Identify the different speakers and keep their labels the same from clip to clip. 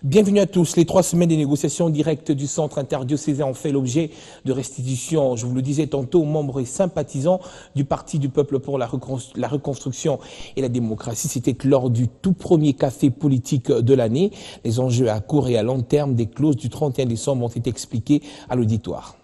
Speaker 1: Bienvenue à tous. Les 3 semaines des négociations directes du centre interdiocésain ont fait l'objet de restitutions, je vous le disais tantôt, aux membres et sympathisants du Parti du Peuple pour la reconstruction et la démocratie. C'était lors du tout premier café politique de l'année. Les enjeux à court et à long terme des clauses du 31 décembre ont été expliqués à l'auditoire.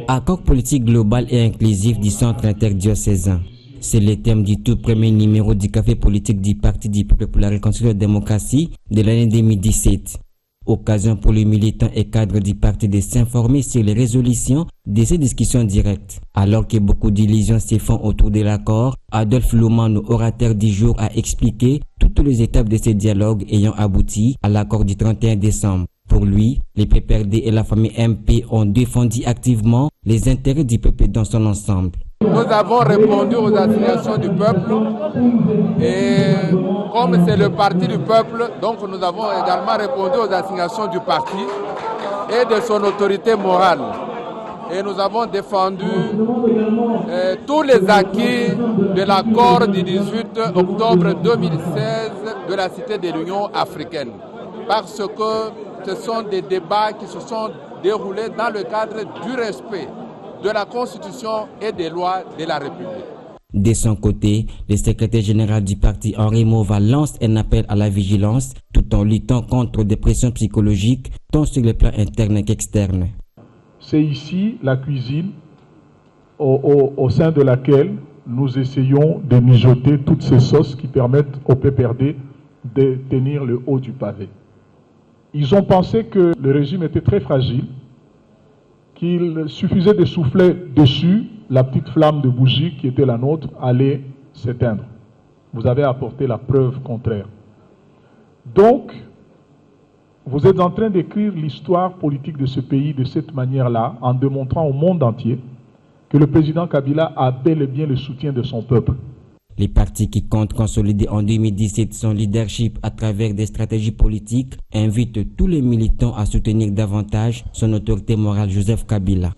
Speaker 2: Accord politique global et inclusif du centre interdiocésain. C'est le thème du tout premier numéro du café politique du Parti du Peuple pour la reconstruction et la démocratie de l'année 2017. Occasion pour les militants et cadres du parti de s'informer sur les résolutions de ces discussions directes. Alors que beaucoup d'illusions se font autour de l'accord, Adolphe Lomano, orateur du jour, a expliqué toutes les étapes de ces dialogues ayant abouti à l'accord du 31 décembre. Pour lui, les PPRD et la famille MP ont défendu activement les intérêts du peuple dans son ensemble.
Speaker 3: Nous avons répondu aux assignations du peuple et comme c'est le parti du peuple, donc nous avons également répondu aux assignations du parti et de son autorité morale. Et nous avons défendu tous les acquis de l'accord du 18 octobre 2016 de la Cité de l'Union africaine. Parce que ce sont des débats qui se sont déroulés dans le cadre du respect de la Constitution et des lois de la République.
Speaker 2: De son côté, le secrétaire général du parti, Henri Mova, lance un appel à la vigilance tout en luttant contre des pressions psychologiques tant sur le plan interne qu'externe.
Speaker 4: C'est ici la cuisine au sein de laquelle nous essayons de mijoter toutes ces sauces qui permettent au PPRD de tenir le haut du pavé. Ils ont pensé que le régime était très fragile, qu'il suffisait de souffler dessus, la petite flamme de bougie qui était la nôtre allait s'éteindre. Vous avez apporté la preuve contraire. Donc, vous êtes en train d'écrire l'histoire politique de ce pays de cette manière-là, en démontrant au monde entier que le président Kabila a bel et bien le soutien de son peuple.
Speaker 2: Les partis qui comptent consolider en 2017 son leadership à travers des stratégies politiques invitent tous les militants à soutenir davantage son autorité morale Joseph Kabila.